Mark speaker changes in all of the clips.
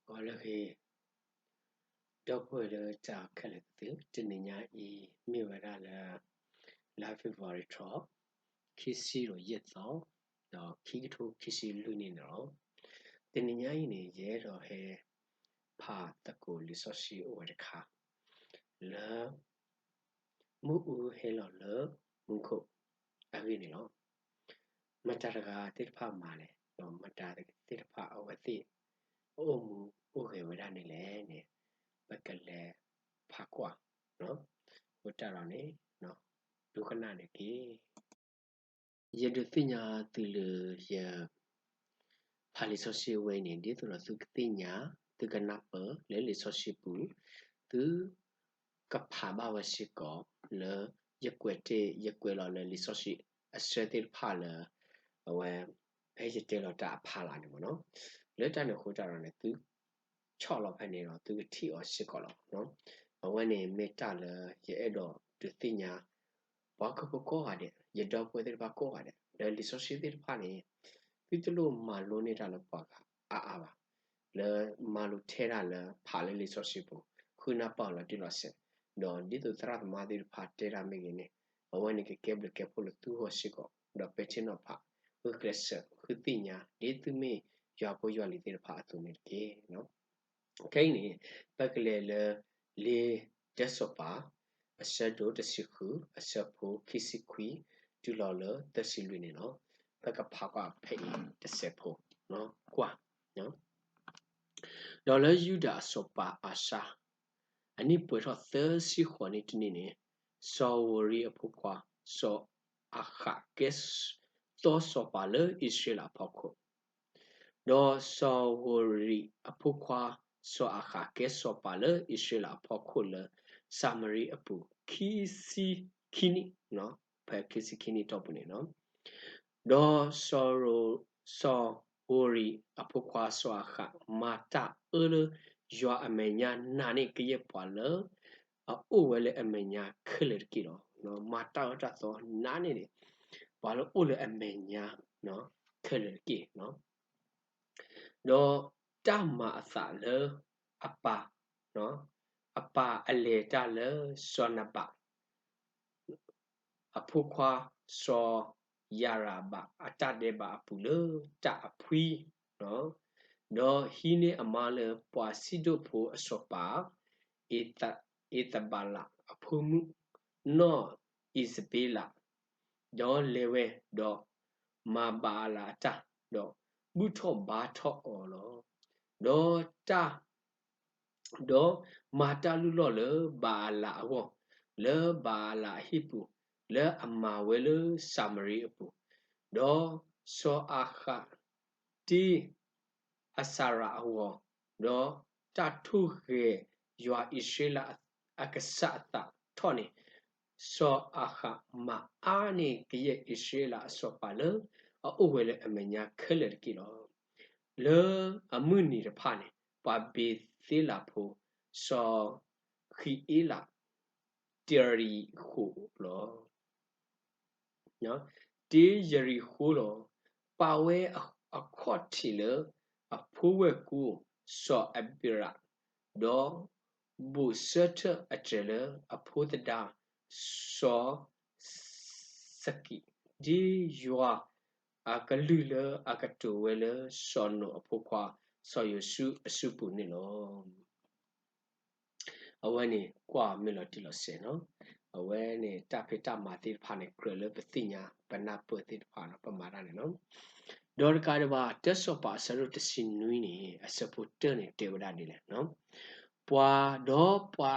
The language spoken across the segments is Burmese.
Speaker 1: ก็เลยดอกบัวเลยจากแค่เลยตึกจะนี่ยอีมีเวลาละลาฟิวอริทรอคิดซีโรเย็ดต่อดอกคิดทุกคิดซีลุนี่เนาะแต่นี่ยอีเนี่ยเยอะเราเฮพาตะกูลิซอชีโอเวอร์ค่ะแล้วมูอูเฮลอเลมุคุอะไรนี่เนาะมาจากกาติดผ้ามาเลยเนาะมาจากติดผ้าเอาไว้ที่โอ้มูโอเคเวลานี่แหละเนี่ยปะกันแลพักกว่าเนาะหัวใจเราเนี่ยเนาะดูขนาดนี้กี่ยันดูสิญาตุลยาพาลิโซชิเวนี่ดีตัวเราสุกติญาตุกันนับเปเลลิโซชิปูตุกับพาบาวชิกอเลยกเวทยกเวลาเลลิโซชิอเสติพาเลเอาไว้ให้จะเจอเราจะพาลาเนี่ยมั้งเนาะแล้วจากนั้นหัวใจเราเนี่ยตุชอบเราภายในเราตุที่อชิกอเราเนาะเอาไว้เนี่ยเมตาเลยเอดอตุติญาဘာကပကောဟာတဲ့ရတော့ပွဲတဲ့ဘာကောဟာတဲ့ဒါလီဆိုရှိတဲ့ဖာနေပြီးတလို့မာလုံးနေတာလည်းပါကအာပါလေမာလို့ထဲတာလည်းဖာလေလီဆိုရှိဘူးခုနပေါ့လာတိလို့ဆက်တော့ဒီတော့သရတ်မာဒီဖာတဲရမေကနေအဝနေကကဲဘလကဲဖို့လို့သူဟောရှိကောတော့ပဲချင်းတော့ဖာဝကရစခုတိညာဒီသူမေရွာပေါ်ရွာလီတဲ့ဖာသူနေကေနော်ခိုင်းနေပက်ကလေးလေတက်စောပါအဆက်တို့တစီခုအဆက်ဖို့ခိစီခွီတူလော်လတစီလွေနေနော်ဘက်ကဖာကဖိတဆက်ဖို့နော်ကွာနော်ဒေါ်လာယူဒါစောပါအာရှာအနိပွေတော့သစီခွန်နေတနေနေစောဝရီအဖို့ကွာစောအခါကက်သောစောပါလေဣစရေလဖောက်ခုဒေါ်စောဝရီအဖို့ကွာစောအခါကက်စောပါလေဣစရေလဖောက်ခုလေsummary အပူခီစီခီနီနော်ဖဲခီစီခီနီတော့ပနေနော်ဒေါ်ဆောရိုဆောဝရီအပုခွာဆွာခမာတာအလရွာအမညာနာနေကရပွာလအိုဝဲလေအမညာခလရကီနော်မာတာတာသောနာနေတယ်ဘာလို့အိုလေအမညာနော်ခလရကီနော်တော့တမအစာလေအပါနော်အပါအလေတလေစောနပါအဖုခွာစောยาราบะอัตเดบะปุเลตะอภุยเนาะတော့ဟီနေအမလေပွာစီဒိုဖိုအစောပါဧတဘလာအဖုမှုနောဣစပေလာတော့လေဝဲတော့မာဘာလာတာတော့บุထောဘာထောအော်လောတော့တာတော့မာတာလူလောလေဘာလာဟောလေဘာလာဟိပူလေအမဝဲလေဆာမရီအပူတော့စောအခါတီအစရာဟောတော့တထုခေယွာဣရှေလာအကဆတ်တာထောနေစောအခါမအာနေကရဲ့ဣရှေလာစောပါလေအိုဝဲလေအမညာခဲလေကီလောလေအမှုနီရဖာနေပါဘေသေးလာဖို့စောခီအေလာတီရီခုလောနော်တေးရရီခိုးတော့ပါဝဲအခေါတ်တီလေအဖိုးဝဲကူစောအဘိရာဒေါ်ဘူဆတ်အကျလေအဖိုးတဒါစောစကီဒီယွာအကလူလေအကတူဝဲလေစောနိုအဖိုးခွာစောယဆုအစုပူနေလောအဝဲနေကွာမေလော်တီလော်ဆေနော်အဝဲနေတာဖေတာမာတိဖာနေကရလပတိညာပနာပတိဖာနပမာရနေနော်ဒေါ်ကာရဘာတက်ဆောပါဆရုတစင်နွီနေအစပုတနေတေဝဒနေလေနော်ပွာဒေါ်ပွာ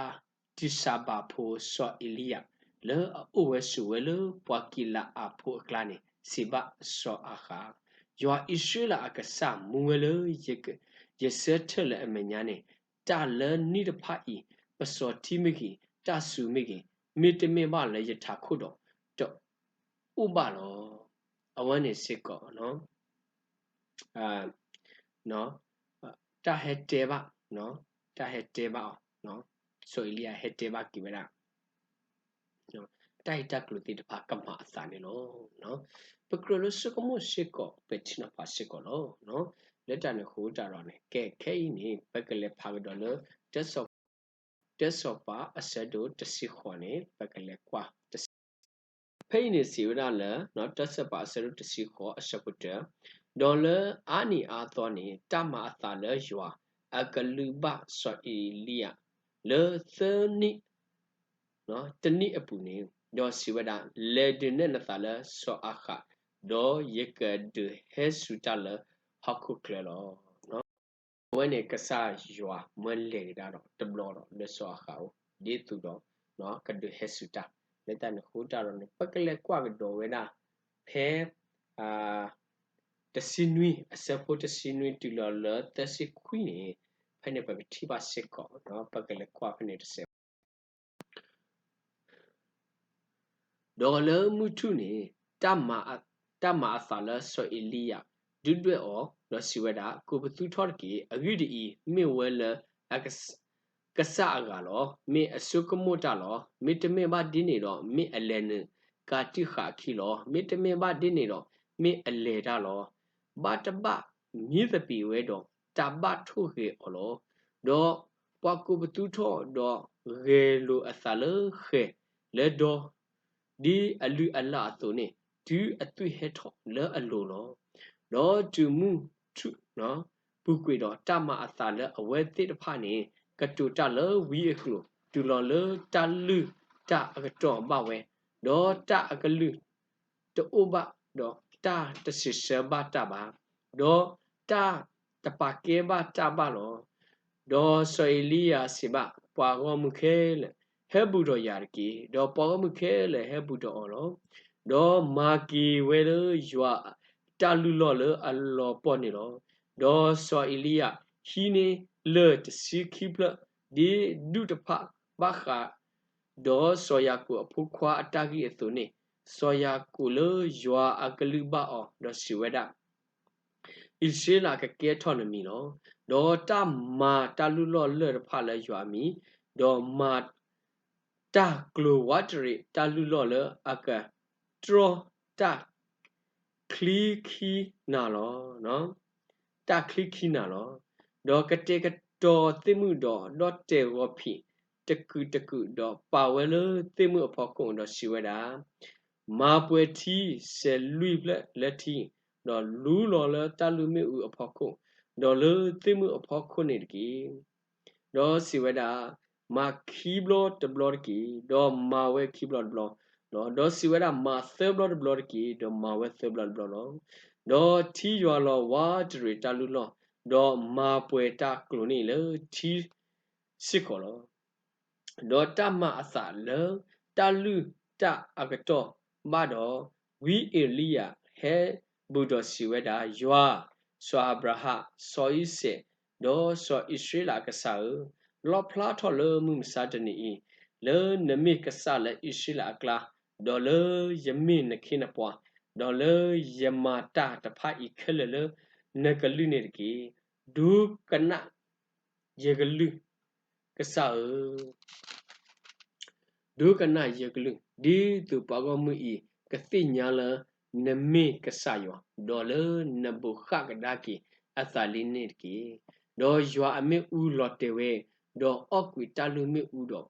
Speaker 1: တိဆာဘာဖိုဆောအီလီယာလေအိုဝဲဆူဝဲလေပွာကီလာအဖိုကလာနေစီဘဆောအခါယောဣရှေလာအကဆာမူဝဲလေယစက်ထလေအမညာနေတာလနိတဖာဤပစောတိမိကိတဆုမိကိမေတ္တမေမလည်းယထာခုတော့ဥပလောအဝန်းနေစစ်ကောနော်နော်တာဟက်တေဘာနော်တာဟက်တေဘာနော်ဆိုအီလီယာဟက်တေဘာကိဝရာနော်တိုက်တက်ကလူတိတဖာကမ္မအစာနေလို့နော်ပကရလစကမရှိကောပက်ချနာပါရှိကောလို့နော် လက်တန်ကိုကြတော့ねကဲခဲနေပက်ကလေးဖာတော့လေတက်ဆော့ပါအဆက်တို့တစီခေါ်နေပက်ကလေးကွာဖိနေစီရလာနော်တက်ဆက်ပါအဆက်တို့တစီခေါ်အဆက်ပုတ်ဒေါ်လာအာနီအာသောနေတမအသာလေယွာအကလူဘဆော်အီလီယာလေသနီနော်တနိအပူနေဒေါ်စီဝဒလေဒင်းနဲ့နသာလေဆော့အခါဒေါ်ယကဒဟဲဆူတလဟခုကလေလောနော်ဝဲနေကဆာယွာမလေဒါတော့တဘလောတော့လက်ဆော့အခါဒီသူတော့နော်ကဒဟဲဆူတာလက်တန်ခိုးတာတော့ပကလေကွာတော့ဝဲနာဖဲအာတစီနွီအစဖို့တစီနွီတူလောလတစီခွီနေဖဲနေပပတိပါစစ်ကောနော်ပကလေကွာဖဲနေတစဒေါ်လာမှုထုနေတမအသာလဆောအီလီယာဒုတွေအောလောစီဝဒကိုပသူထော်ကေအဂိဒီမေဝဲလကဆာကလောမေအစုကမိုတာလောမေတမေဘာဒီနေတော့မေအလဲနကာတိခါခီလောမေတမေဘာဒီနေတော့မေအလဲတာလောဘာတဘမြေသပီဝဲတော့တဘထုခေအောလောတော့ပွားကိုပသူထော်တော့ရေလိုအသလခေလေတော့ဒီအလူအလာဆိုနေဒီအသွေဟဲထော်လဲအလိုလောတော့တူမှုထုနော်ပုကွေတော့တမအသာလဲအဝဲတိတဖာနေကတူတလဝီအခုတူလောလတလူတအကတော့ဘဝဲတော့တအကလူတိုးဘတော့တတစစ်စဘတဘာတော့တတပါကေဘတဘာလောတော့ဆွေလီယာစီဘပွာကောမှုခဲလေဟဲဘူတော့ယာကီတော့ပွာကောမှုခဲလေဟဲဘူတော့အော်လောတော့မာကီဝဲလယွာတလူလောလအလောပေါ်နေလောတော့ဆွေလီယာဟီနေလေတစီခိပလဒီဒုတဖဘာခါဒေါ်ဆိုယာကိုအဖို့ခွာအတကြီးအစုံနေဆိုယာကိုလေယွာအကလူဘာအော်ဒေါ်စီဝဒအစ္စရေးလာကကဲထော်နမီလောဒေါ်တမာတလူလောလေဖာလေယွာမီဒေါ်မာတကလိုဝတ်ရီတလူလောလေအကထရတခလီခီနာလောနော်တခလီခီနာလောဒေါ်ကတေကတော်သိမှုတော်လော့တေဝဖီတကူတော့ပါဝဲလို့သိမှုအဖို့ကုန်တော့ရှိဝဲတာမာပွဲတီဆယ်လူလက်တီတော့လူလော်လတလူမြူအဖို့ကုန်တော့လေသိမှုအဖို့ကုန်နေတကြီးတော့ရှိဝဲတာမာခီဘလော့တဘလော့ကီတော့မာဝဲခီဘလော့ဘလော့တော့ရှိဝဲတာမာသဘလော့ဘလော့ကီတော့မာဝဲသဘလော့ဘလော့တော့တီရွာလောဝါဒရီတလူလောတော့မာပွဲတာကလိုနေလေတီစစ်ခေါ်လောဒေါ်တမအစာလေတလူတအကတော့မတော်ဝီအေလီယာဟဲဘူဒစီဝဒယွာဆွာအဗရာဟဆွာဣစေဒေါ်ဆွာဣစရေလကဆာလောဖလာထော်လေမှုမစာတနီလေနမိကဆာလေဣစရေလကလာဒေါ်လေယမိနခိနပွားဒေါ်လေယမာတာတဖာဤခဲလေနကလူနေတကီဒုကနယေဂလူကဆာဒုကနယေဂလူဒီသူပါကောမှုဤကတိညာလနမေကဆာယောဒေါ်လနဘုခကဒါကီအသလီနေကီဒေါ်ယွာအမေဥလော်တေဝဲဒေါ်အော့ကွီတလူမေဥဒေါ်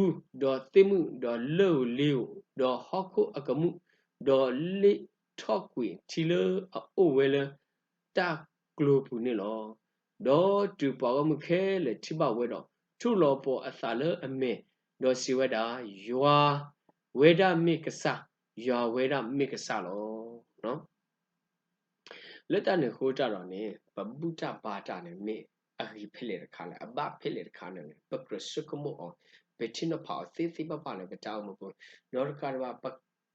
Speaker 1: ဥဒေါ်တိမှုဒေါ်လောလီဒေါ်ဟော့ခုအကမှုဒေါ်လိထော့ကွီချီလအိုဝဲလတာဂလိုပူနေလောဒေါ်တူပါကောမှုခဲလေချိပဝဲတော့ထုလောပေါ်အသလအမေဒေါ်စီဝဒယွာဝေဒမိကဆာယွာဝေဒမိကဆာလောနော်လက်တနေခိုးကြတော့နေပပုတဘာတာနေမေအဟိဖိလေခါလေအဘဖိလေခါနေပကရစုကမောပတိနဖောသေသေပပလေပတောင်းမပနောကရဝပ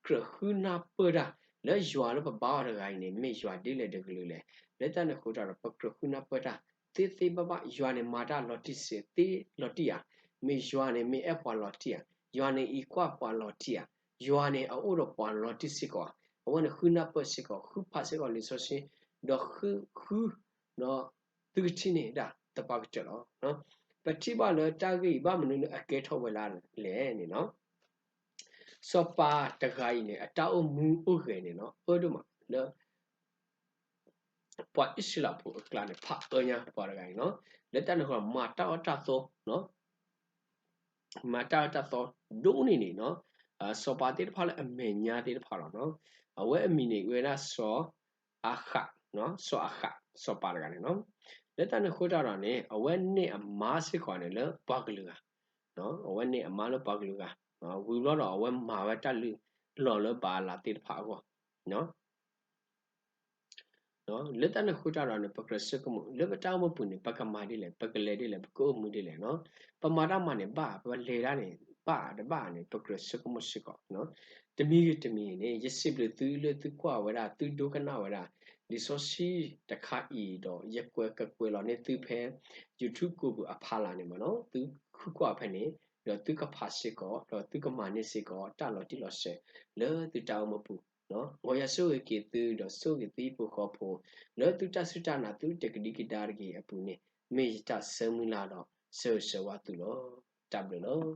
Speaker 1: ကရခုနာပရာလဲယွာလပဘာရဂိုင်းနေမေယွာဒီလေတကလူလေလက်တနေခိုးကြတော့ပကရခုနာပရာသေသေပပယွာနေမာတာလော်တိစေသေလော်တိယာမေယွာနေမေအပွာလော်တိယာယွာနေဤကွာပွာလော်တိယာယွာနေအိုတော့ပွာလော်တိစီကွာအဝနခုနာပစီကွာခုဖာစီကွာလေဆိုရှင်တော့ခုနော်သူချင်းနေတာတပတ်ကြတော့နော်ပတိပါလောတာဂိဘာမနုအကဲထောဝလာလေနေနော်စောပါတခိုင်းနေအတောက်မူဥခေနေနော်ဟိုတို့မှာနော်ပ ပွားအစ်လာဖို့ကလာနေဖတ်အညာပွားရကိုင်နော်လက်တန်ခေါ်မာတာအတာသောနော်မာတာအတာသောဒုနေနေနော်စောပါတိတဖာလည်းအမေညာတိတဖာတော့နော်အဝဲအမီနေဝဲနာစောအခါနော်စောအခါစောပါရကနေနော်လက်တန်ခေါ်တာတော့နေအဝဲနေအမားစစ်ခေါ်နေလေဘာကလူကနော်အဝဲနေအမားလို့ဘာကလူကနော်ဝီလို့တော့အဝဲမာဝဲတက်လူလော်လို့ပါလာတိတဖာကောနော်နော်လက်တန်ခုကြတော့ပကရစကမှုလက်ပတောင်းမပူနေပကမာဒီလေပကလေဒီလေပကိုမှုဒီလေနော်ပမာဒမနေဘာပလေရနေဘာတဘာနေပကရစကမှုရှိကောနော်တမီနေရစစ်လို့သူလို့သူကွာဝရသူဒုကနာဝရဒီဆိုစီတခါဤတော့ရက်ကွယ်ကကွယ်လောနေသူဖဲ YouTube ကိုအဖာလာနေမနော်သူခုကွာဖဲနေတော့သူကဖာရှိကောတော့သူကမာနေစီကောတလော်တိလော်ရှဲလဲသူတောင်းမပူနော်我也是会给သူတော့ဆို给သူပိုခေါ်ဖို့လောသူတဆူတနာသူတကတိကတာရကြီးအပူနေမေတ္တာဆမှုလာတော့ဆောဝတ်သူလို့တပ်လို့